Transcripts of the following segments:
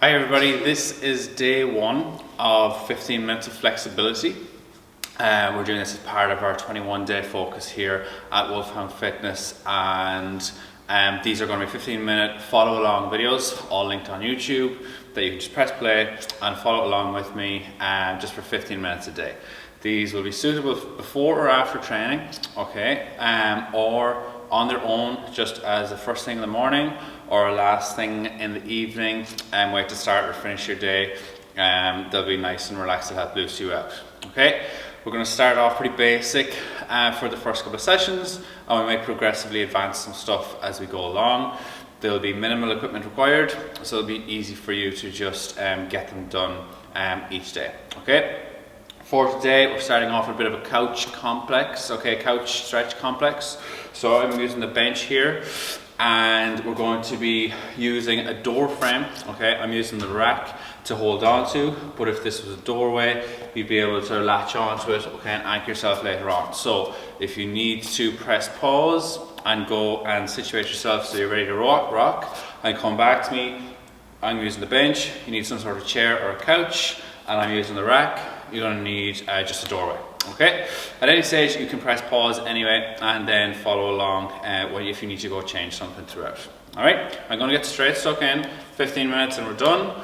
Hi everybody, this is day one of 15 minutes of flexibility. We're doing this as part of our 21-day focus here at Wolfhound Fitness, and these are going to be 15-minute follow-along videos, all linked on YouTube, that you can just press play and follow along with me just for 15 minutes a day. These will be suitable before or after training, okay, or on their own, just as the first thing in the morning or last thing in the evening, way to start or finish your day. They'll be nice and relaxed to help boost you out. Okay, we're going to start off pretty basic for the first couple of sessions, and we might progressively advance some stuff as we go along. There'll be minimal equipment required, so it'll be easy for you to just get them done each day. Okay. For today, we're starting off with a bit of a couch complex, okay, couch stretch complex. So I'm using the bench here, and we're going to be using a door frame, okay. I'm using the rack to hold on to, but if this was a doorway, you'd be able to latch onto it, okay, and anchor yourself later on. So if you need to press pause and go and situate yourself so you're ready to rock, and come back to me, I'm using the bench, you need some sort of chair or a couch, and I'm using the rack, you're going to need just a doorway. Okay, at any stage you can press pause anyway and then follow along if you need to go change something throughout. Alright, I'm going to get straight stuck in, 15 minutes and we're done.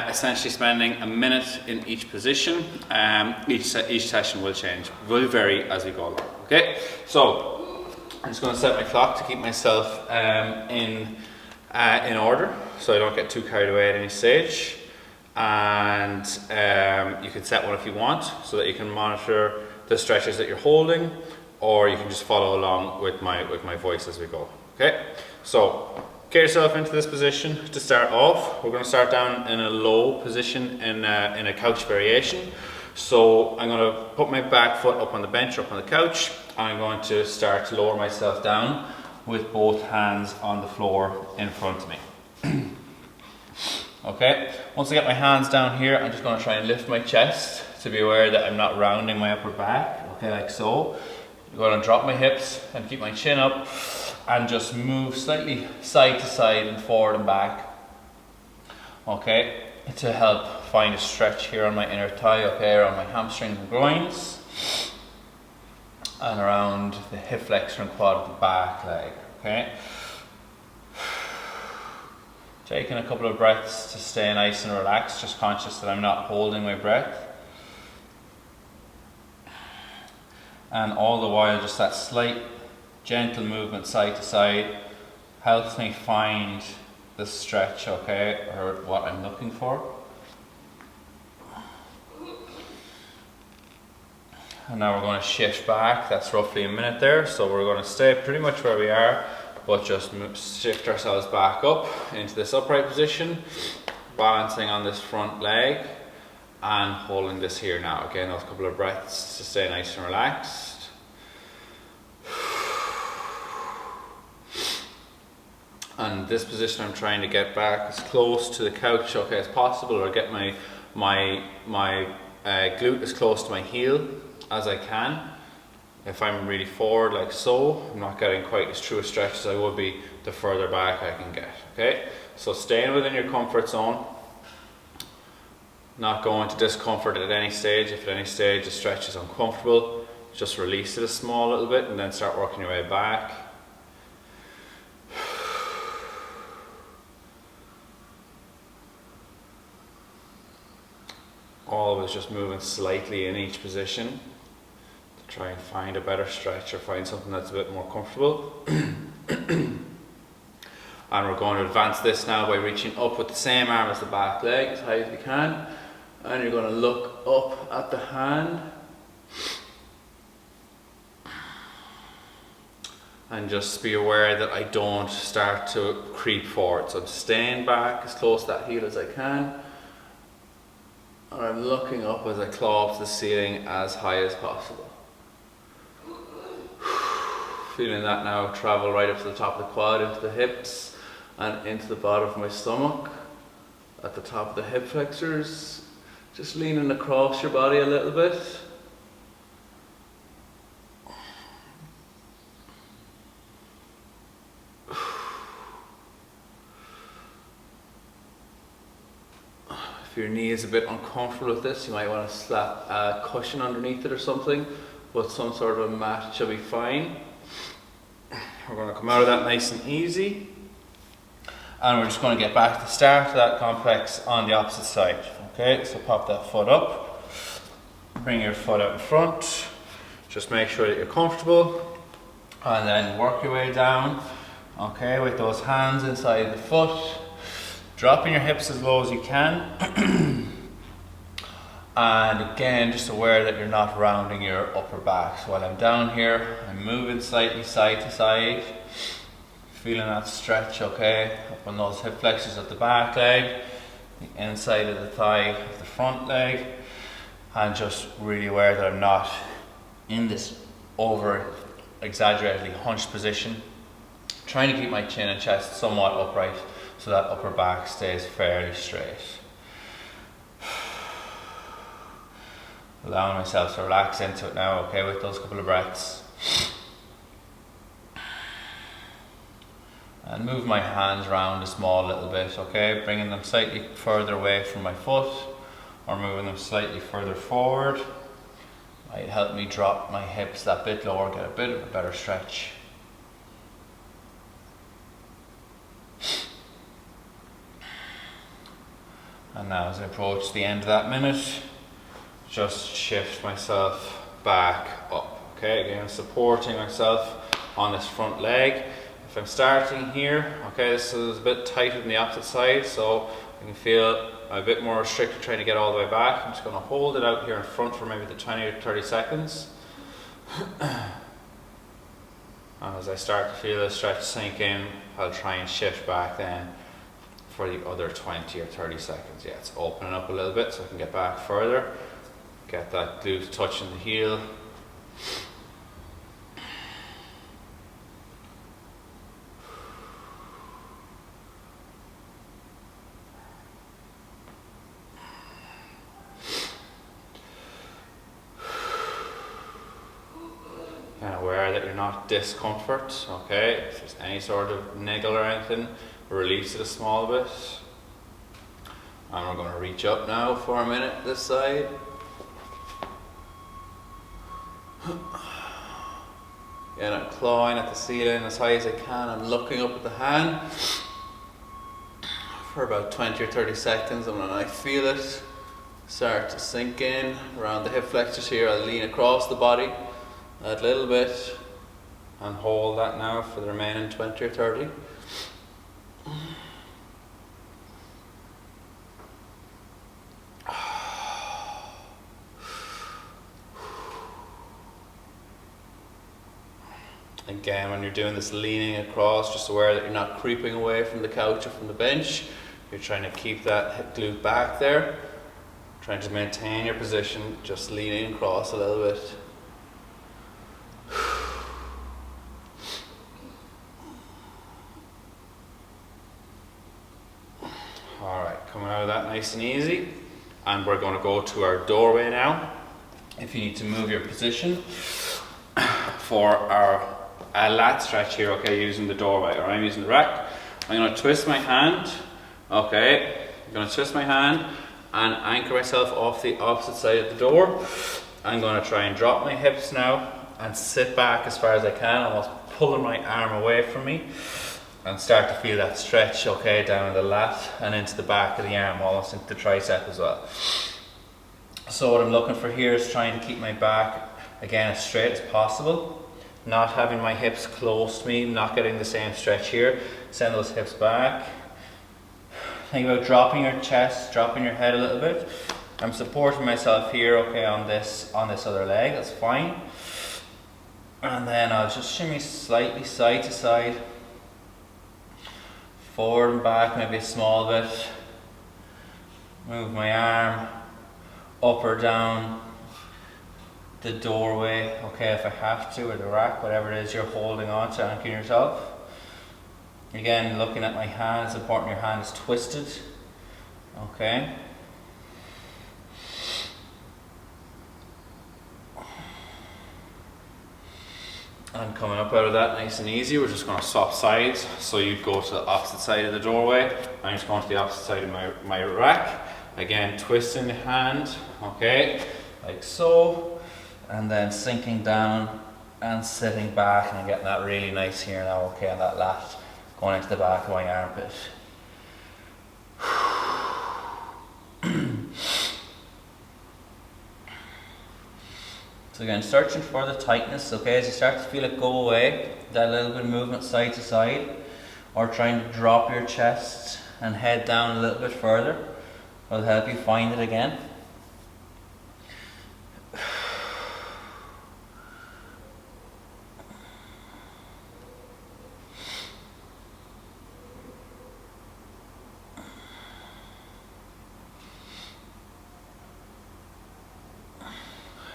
Essentially spending a minute in each position. Each session will change, will vary as we go along. Okay, so I'm just going to set my clock to keep myself in order so I don't get too carried away at any stage. And you can set one if you want, so that you can monitor the stretches that you're holding, or you can just follow along with my voice as we go. Okay, so get yourself into this position to start off. We're going to start down in a low position in a couch variation. So I'm going to put my back foot up on the bench or up on the couch, and I'm going to start to lower myself down with both hands on the floor in front of me. Okay, once I get my hands down here, I'm just going to try and lift my chest to be aware that I'm not rounding my upper back, okay, like so. I'm going to drop my hips and keep my chin up and just move slightly side to side and forward and back, okay, to help find a stretch here on my inner thigh, okay, around my hamstrings and groins, and around the hip flexor and quad of the back leg, okay. Taking a couple of breaths to stay nice and relaxed, just conscious that I'm not holding my breath. And all the while, just that slight, gentle movement side to side helps me find the stretch, okay, or what I'm looking for. And now we're going to shift back. That's roughly a minute there, so we're going to stay pretty much where we are, but just shift ourselves back up into this upright position, balancing on this front leg and holding this here now. Again, those couple of breaths to stay nice and relaxed. And this position I'm trying to get back as close to the couch, okay, as possible, or get my glute as close to my heel as I can. If I'm really forward like so, I'm not getting quite as true a stretch as I would be the further back I can get, okay? So staying within your comfort zone, not going to discomfort at any stage. If at any stage the stretch is uncomfortable, just release it a small little bit and then start working your way back. Always just moving slightly in each position. Try and find a better stretch or find something that's a bit more comfortable. And we're going to advance this now by reaching up with the same arm as the back leg as high as we can. And you're going to look up at the hand. And just be aware that I don't start to creep forward. So I'm staying back as close to that heel as I can. And I'm looking up as I claw up to the ceiling as high as possible. Feeling that now travel right up to the top of the quad, into the hips, and into the bottom of my stomach, at the top of the hip flexors. Just leaning across your body a little bit. If your knee is a bit uncomfortable with this, you might want to slap a cushion underneath it or something, but some sort of a mat should be fine. We're going to come out of that nice and easy, and we're just going to get back to the start of that complex on the opposite side. Okay, so pop that foot up, bring your foot out in front, just make sure that you're comfortable, and then work your way down, okay, with those hands inside the foot, dropping your hips as low as you can. And again, just aware that you're not rounding your upper back. So while I'm down here, I'm moving slightly side to side, feeling that stretch, okay, up on those hip flexors of the back leg, the inside of the thigh of the front leg, and just really aware that I'm not in this over exaggeratedly hunched position, trying to keep my chin and chest somewhat upright so that upper back stays fairly straight. Allowing myself to relax into it now, okay, with those couple of breaths. And move my hands around a small little bit, okay, bringing them slightly further away from my foot or moving them slightly further forward. Might help me drop my hips that bit lower, get a bit of a better stretch. And now as I approach the end of that minute, just shift myself back up, okay, again supporting myself on this front leg. If I'm starting here, okay, this is a bit tighter than the opposite side, so I can feel a bit more restricted trying to get all the way back. I'm just going to hold it out here in front for maybe the 20 or 30 seconds. And as I start to feel the stretch sink in, I'll try and shift back then for the other 20 or 30 seconds. Yeah, it's opening up a little bit so I can get back further. Get that glute touching the heel. And aware that you're not discomfort, okay? If there's any sort of niggle or anything, release it a small bit. And we're going to reach up now for a minute this side. Again, I'm clawing at the ceiling as high as I can. I'm looking up at the hand for about 20 or 30 seconds, and when I feel it start to sink in around the hip flexors here, I'll lean across the body a little bit and hold that now for the remaining 20 or 30. Again, when you're doing this leaning across, just aware that you're not creeping away from the couch or from the bench. You're trying to keep that hip glute back there, trying to maintain your position, just leaning across a little bit. Alright, coming out of that nice and easy. And we're going to go to our doorway now. If you need to move your position for our lat stretch here, okay, using the doorway, or I'm using the rack. I'm going to twist my hand, okay, I'm going to twist my hand and anchor myself off the opposite side of the door. I'm going to try and drop my hips now and sit back as far as I can, almost pulling my arm away from me, and start to feel that stretch, okay, down the lat and into the back of the arm, almost into the tricep as well. So what I'm looking for here is trying to keep my back, again, as straight as possible. Not having my hips close to me, not getting the same stretch here. Send those hips back. Think about dropping your chest, dropping your head a little bit. I'm supporting myself here, okay, on this other leg, that's fine. And then I'll just shimmy slightly side to side. Forward and back, maybe a small bit. Move my arm up or down the doorway, okay, if I have to, or the rack, whatever it is you're holding on to, anchoring yourself. Again, looking at my hand, it's important your hand is twisted, okay. And coming up out of that nice and easy, we're just going to swap sides. So you go to the opposite side of the doorway, I'm just going to the opposite side of my rack. Again, twisting the hand, okay, like so, and then sinking down and sitting back and getting that really nice here now, okay, on that lat, going into the back of my armpit. So again, searching for the tightness, okay, as you start to feel it go away, that little bit of movement side to side, or trying to drop your chest and head down a little bit further will help you find it again.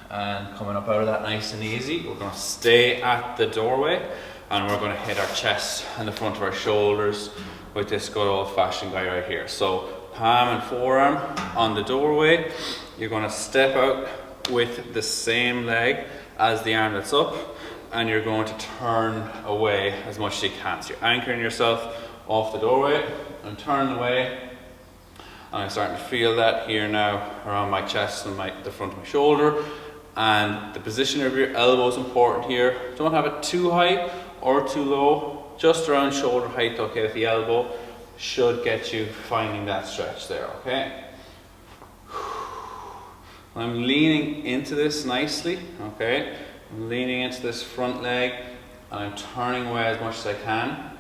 And coming up out of that nice and easy, we're going to stay at the doorway and we're going to hit our chest and the front of our shoulders with this good old fashioned guy right here. So palm and forearm on the doorway. You're going to step out with the same leg as the arm that's up and you're going to turn away as much as you can. So you're anchoring yourself off the doorway and turning away. And I'm starting to feel that here now around my chest and the front of my shoulder. And the position of your elbow is important here. Don't have it too high or too low, just around shoulder height, okay, with the elbow should get you finding that stretch there, okay? I'm leaning into this nicely, okay? I'm leaning into this front leg and I'm turning away as much as I can.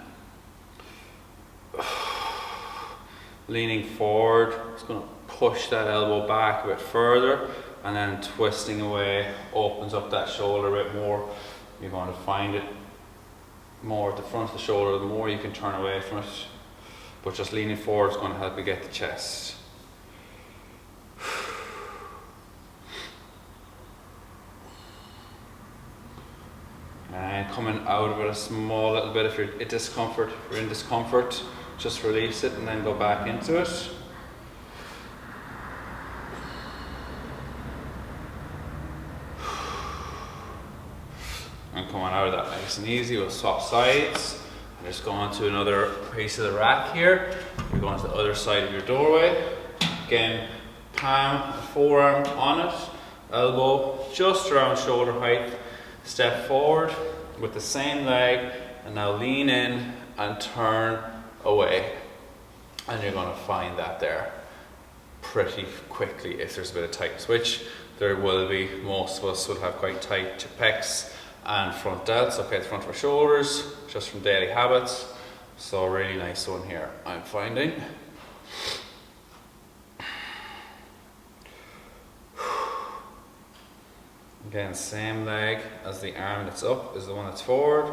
Leaning forward, just going to push that elbow back a bit further and then twisting away opens up that shoulder a bit more. You're going to find it more at the front of the shoulder, the more you can turn away from it. But just leaning forward is going to help you get the chest. And coming out of it a small little bit, if you're in discomfort, just release it and then go back into it. And coming out of that nice and easy, we'll swap sides. And just go on to another piece of the rack here. You're going to the other side of your doorway. Again, palm, forearm on it, elbow just around shoulder height. Step forward with the same leg and now lean in and turn away. And you're going to find that there pretty quickly if there's a bit of tightness, which there will be. Most of us will have quite tight pecs and front delts, okay, the front of our shoulders, just from daily habits. So really nice one here, I'm finding. Again, same leg as the arm that's up is the one that's forward.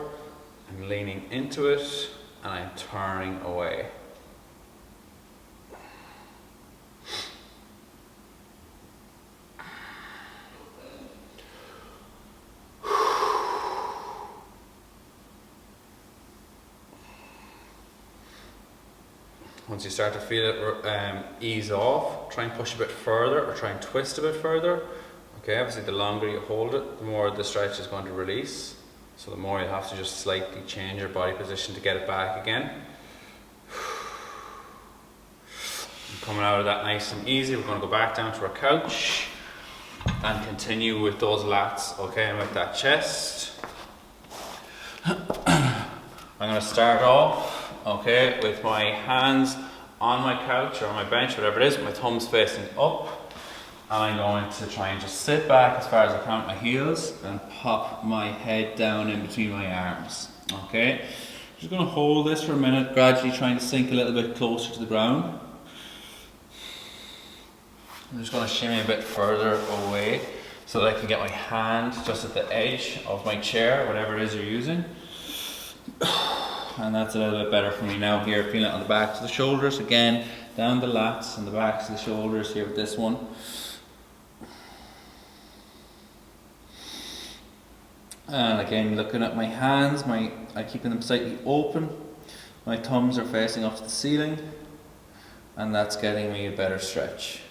I'm leaning into it and I'm turning away. Once you start to feel it ease off, try and push a bit further or try and twist a bit further. Okay, obviously the longer you hold it, the more the stretch is going to release. So the more you'll have to just slightly change your body position to get it back again. And coming out of that nice and easy, we're going to go back down to our couch and continue with those lats, okay, and with that chest. I'm going to start off, okay, with my hands on my couch or on my bench, whatever it is, with my thumbs facing up. And I'm going to try and just sit back as far as I can with my heels and pop my head down in between my arms, okay? Just going to hold this for a minute, gradually trying to sink a little bit closer to the ground. I'm just going to shimmy a bit further away so that I can get my hand just at the edge of my chair, whatever it is you're using. And that's a little bit better for me now here, feeling it on the backs of the shoulders, again, down the lats and the backs of the shoulders here with this one. And again, looking at my hands, I'm keeping them slightly open. My thumbs are facing up to the ceiling, and that's getting me a better stretch.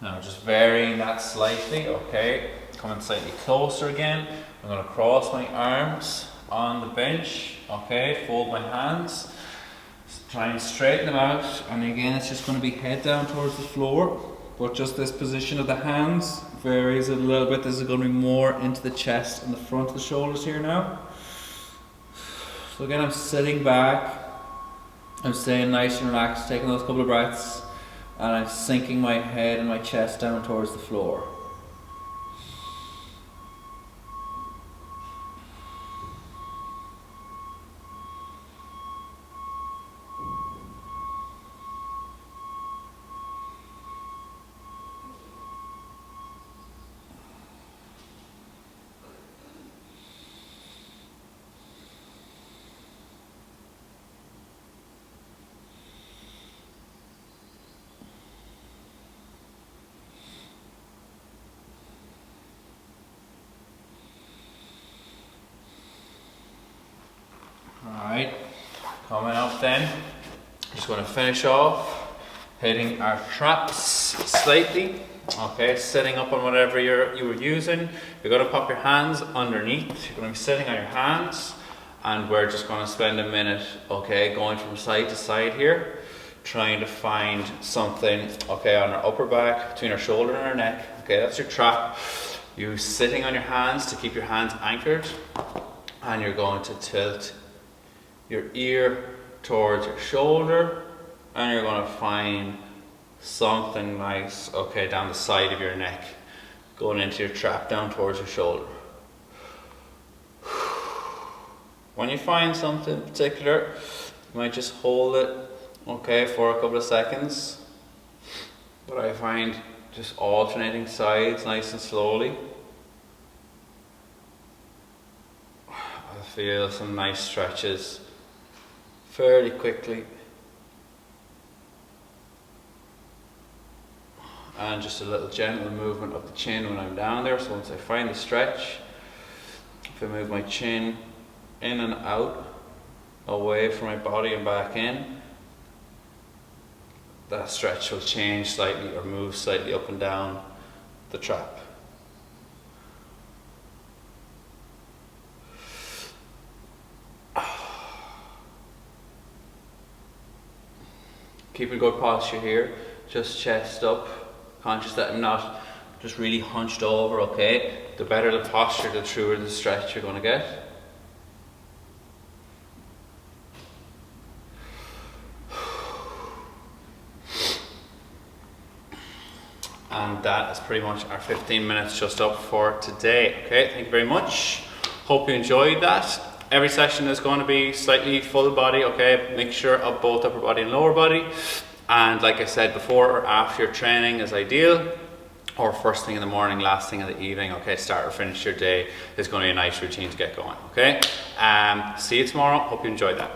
Now just varying that slightly, okay, coming slightly closer again. I'm going to cross my arms on the bench, okay, fold my hands, try and straighten them out, and again it's just going to be head down towards the floor, but just this position of the hands varies a little bit. This is going to be more into the chest and the front of the shoulders here now. So again, I'm sitting back, I'm staying nice and relaxed, taking those couple of breaths, and I'm sinking my head and my chest down towards the floor. Alright, coming up then, just going to finish off hitting our traps slightly. Okay, sitting up on whatever you were using. You're going to pop your hands underneath. You're going to be sitting on your hands, and we're just going to spend a minute, okay, going from side to side here, trying to find something, okay, on our upper back, between our shoulder and our neck. Okay, that's your trap. You sitting on your hands to keep your hands anchored, and you're going to tilt your ear towards your shoulder, and you're going to find something nice, okay, down the side of your neck, going into your trap down towards your shoulder. When you find something in particular, you might just hold it, okay, for a couple of seconds. But I find just alternating sides nice and slowly. I feel some nice stretches fairly quickly, and just a little gentle movement of the chin when I'm down there. So once I find the stretch, if I move my chin in and out, away from my body and back in, that stretch will change slightly or move slightly up and down the trap. Keep a good posture here, just chest up, conscious that I'm not just really hunched over, okay? The better the posture, the truer the stretch you're going to get. And that is pretty much our 15 minutes just up for today, okay? Thank you very much. Hope you enjoyed that. Every session is going to be slightly full body, okay? Mixture of both upper body and lower body. And like I said before, or after your training is ideal, or first thing in the morning, last thing in the evening, okay? Start or finish your day is going to be a nice routine to get going, okay? See you tomorrow. Hope you enjoyed that.